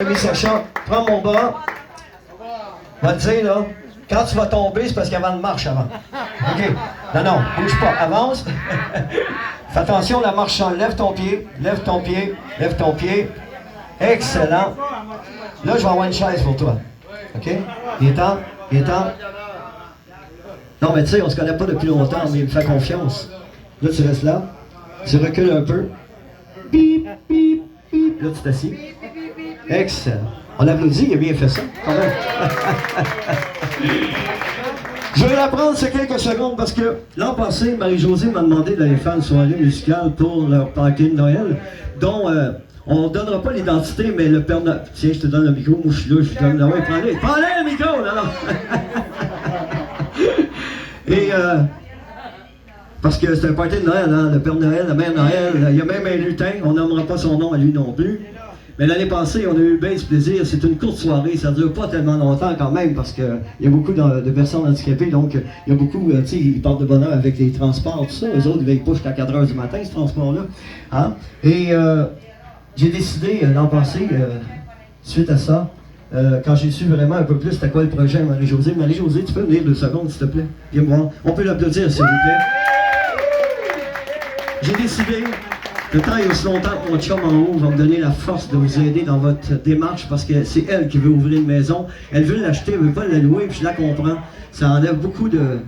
Ami Sacha, prends mon bras. Va te dire, là, quand tu vas tomber, c'est parce qu'il y avait une marche avant. OK? Non, bouge pas, avance. Fais attention, la marche change. Lève ton pied, lève ton pied, lève ton pied. Excellent. Là, je vais avoir une chaise pour toi. OK? Il est temps, il est temps. Non, mais tu sais, on se connaît pas depuis longtemps, mais il me fait confiance. Là, tu restes là. Tu recules un peu. Bip, bip, bip. Là, tu t'assis. Excellent. On l'applaudit, il a bien fait ça, quand même. Je vais la prendre ces quelques secondes parce que l'an passé, Marie-Josée m'a demandé d'aller faire une soirée musicale pour leur party de Noël, dont on ne donnera pas l'identité, mais le Père Noël... Tiens, je te donne le micro, moi je suis là, je te donne le micro. Prends-le le micro, non. Et parce que c'est un party de Noël, hein, le Père Noël, la Mère Noël, il y a même un lutin, on nommera pas son nom à lui non plus. Mais l'année passée, on a eu bien ce plaisir. C'est une courte soirée, ça ne dure pas tellement longtemps quand même, parce qu'il y a beaucoup de personnes handicapées, donc il y a beaucoup, tu sais, ils partent de bonheur avec les transports, tout ça. Eux autres, ils poussent jusqu'à 4 h du matin, ce transport-là. Hein? Et j'ai décidé l'an passé, suite à ça, quand j'ai su vraiment un peu plus c'était quoi le projet Marie-Josée. Marie-Josée, tu peux venir 2 secondes, s'il te plaît? Viens me voir. On peut l'applaudir, s'il vous plaît. J'ai décidé... Le temps est aussi longtemps que mon chum en haut va me donner la force de vous aider dans votre démarche parce que c'est elle qui veut ouvrir une maison. Elle veut l'acheter, elle ne veut pas la louer, puis je la comprends. Ça enlève beaucoup de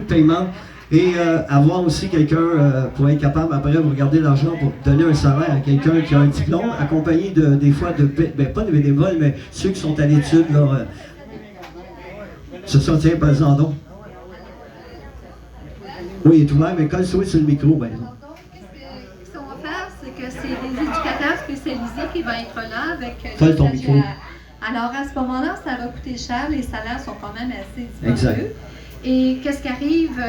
paiements. Et avoir aussi quelqu'un pour être capable, après, de regarder l'argent pour donner un salaire à quelqu'un qui a un diplôme, accompagné des fois de, pas de bénévoles, mais ceux qui sont à l'étude. C'est ça, tiens, pas en donc. Oui, il est ouvert, mais quand il sur le micro, par exemple. Que c'est des éducateurs spécialisés qui vont être là avec ton micro. Alors à ce moment-là, ça va coûter cher, les salaires sont quand même assez dispendieux. Exact. Et qu'est-ce qui arrive,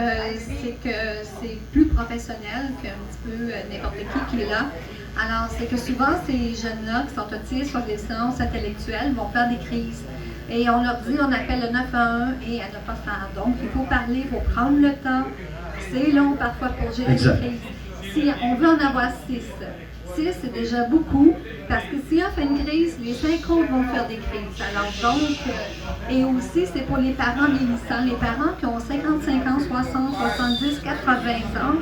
c'est que c'est plus professionnel qu'un petit peu n'importe qui est là. Alors c'est que souvent ces jeunes-là qui sont autistes sur des séances intellectuelles vont faire des crises. Et on leur dit, on appelle le 911 et à ne pas faire. Donc il faut parler, il faut prendre le temps. C'est long parfois pour gérer les crises. Si on veut en avoir 6 c'est déjà beaucoup, parce que si on fait une crise, les 5 autres vont faire des crises. Alors donc, et aussi c'est pour les parents vieillissants, les parents qui ont 55 ans, 60, 70, 80 ans,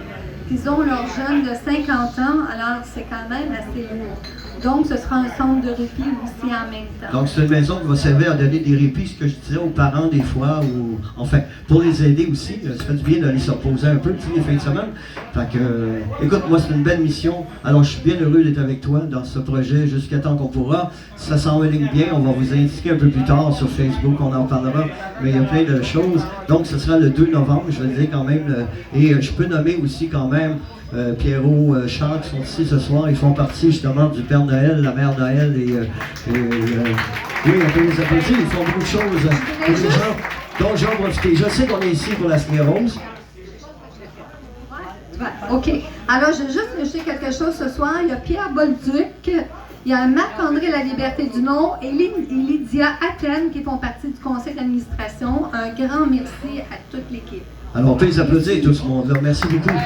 qu'ils ont leurs jeunes de 50 ans, alors c'est quand même assez lourd. Donc, ce sera un centre de répit aussi en même temps. Donc, c'est une maison qui va servir à donner des répits, ce que je disais aux parents des fois, ou enfin, pour les aider aussi. Ça fait du bien d'aller se reposer un peu, tu sais, les fins de semaine. Fait que, écoute, moi, c'est une belle mission. Alors, je suis bien heureux d'être avec toi dans ce projet jusqu'à temps qu'on pourra. Ça s'enligne bien, on va vous indiquer un peu plus tard sur Facebook, on en parlera, mais il y a plein de choses. Donc, ce sera le 2 novembre, je vais le dire quand même. Et je peux nommer aussi quand même Pierrot, Charles qui sont ici ce soir, ils font partie justement du Père Noël, la Mère Noël oui, on peut les applaudir, ils font beaucoup de choses pour les gens dont j'en profite. Je sais qu'on est ici pour la sclérose. OK. Alors, je vais juste ajouter quelque chose ce soir. Il y a Pierre Bolduc, il y a Marc-André La Liberté du Nom et Lydia Athènes qui font partie du conseil d'administration. Un grand merci à toute l'équipe. Alors, on peut les applaudir tout ce monde-là. Merci beaucoup.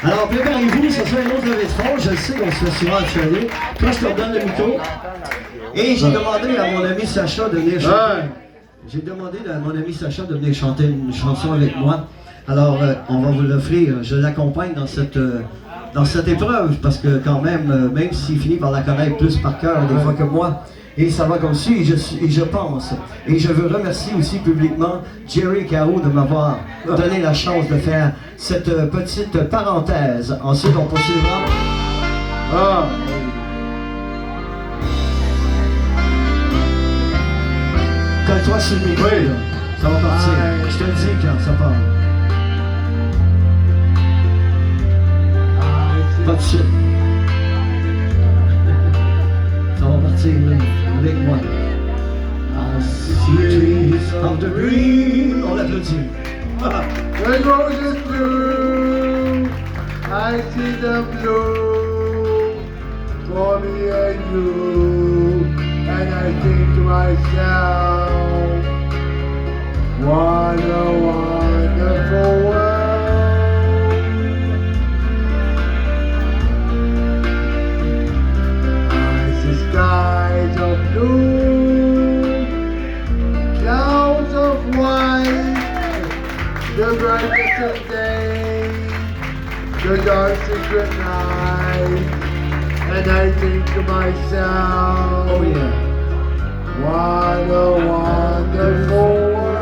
Alors, préparez-vous, ce sera une autre levée de fonds. Je sais qu'on se fait souvent actuellement. Toi, je te redonne le micro. Et j'ai demandé à mon ami Sacha de venir chanter. J'ai demandé à mon ami Sacha de venir chanter une chanson avec moi. Alors, on va vous l'offrir. Je l'accompagne dans cette épreuve, parce que quand même, même s'il finit par la connaître plus par cœur des fois que moi, et ça va comme ça, et je pense. Et je veux remercier aussi publiquement Jerry Cao de m'avoir donné la chance de faire cette petite parenthèse. Ensuite, on poursuivra. Colle-toi sur le micro, là. Ça va partir. Je te le dis quand ça part. Pas de suite. Ça va partir là, avec moi. I see of the green. On l'applaudit. The rose is blue. I see the blue for me and you. And I think to myself, what a wonderful world. I see skies of blue. yesterday, the dark secret night, and I think to myself, Oh yeah. what a wonderful world.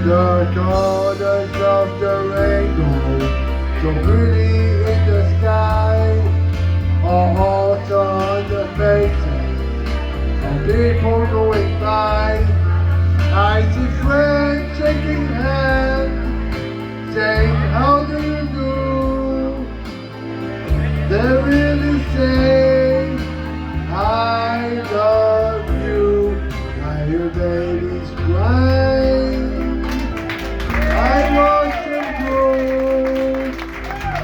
The colors of the rainbow, so pretty in the sky, are also on the faces of people going by. I see friends shaking hands, saying, how do you do? They really say, I love you. Now your baby's crying. I watch them grow.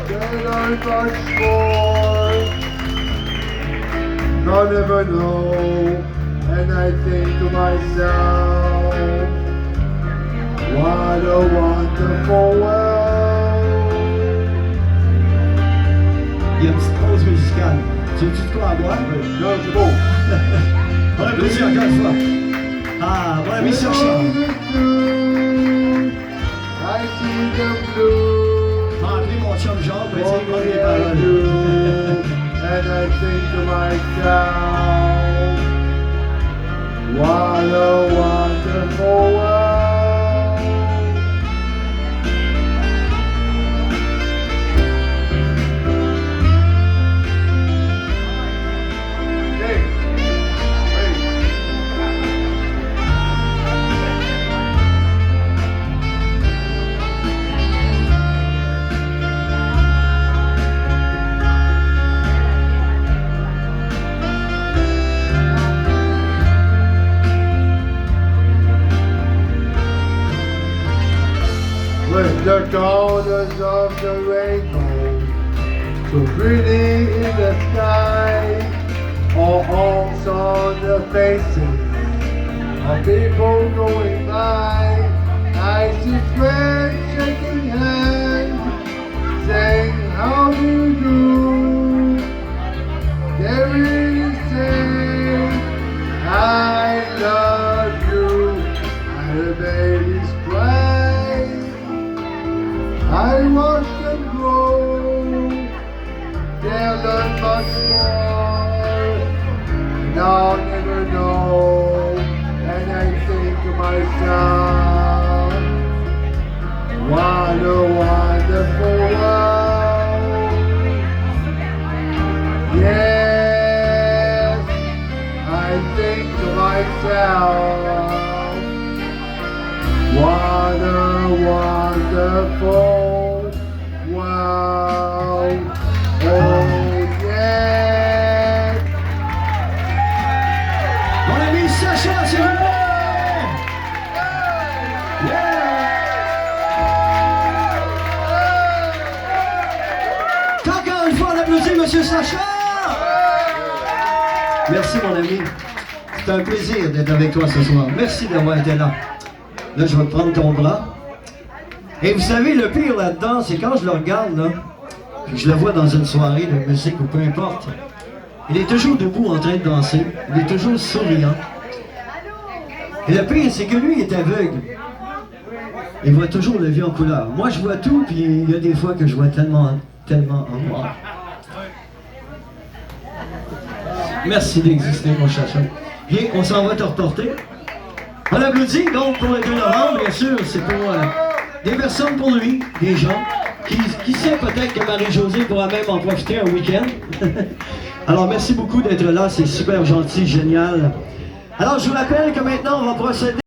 They learn much more. I'll never know. And I think to myself, what a wonderful world. Il y a une petite pause musicale. Tu veux-tu de quoi à boire? Non, c'est bon. On applaudit encore une fois. Ah, mon ami Sacha. I see the blue. Ah, appelez mon chum Jean pour essayer de prendre les Only I paroles. do. And I think to myself, what a wonderful world. Hey, hey. With the colors of the rainbow, so pretty in the sky, are also on the faces of people going by. I see friends shaking hands, saying, how do you do? They really say, I love you. And the baby's crying. I watch them grow. They'll learn much more. And I'll never know. And I think to myself, what a wonderful world. Yes, I think to myself, what a wonderful world. Oh yes. Mon ami Sacha, s'il vous plaît! Yeah! Encore une fois, on applaudit Monsieur Sacha! Merci mon ami. C'est un plaisir d'être avec toi ce soir. Merci d'avoir été là. Là, je vais prendre ton bras. Et vous savez, le pire là-dedans, c'est quand je le regarde, là, puis je le vois dans une soirée de musique ou peu importe, il est toujours debout en train de danser. Il est toujours souriant. Et le pire, c'est que lui, il est aveugle. Il voit toujours la vie en couleur. Moi, je vois tout, puis il y a des fois que je vois tellement en noir. Merci d'exister, mon chacha. Bien, on s'en va te reporter. On applaudit donc pour le 2 novembre, bien sûr, c'est pour des personnes pour lui, des gens, qui sait peut-être que Marie-Josée pourra même en profiter un week-end. Alors merci beaucoup d'être là, c'est super gentil, génial. Alors je vous rappelle que maintenant on va procéder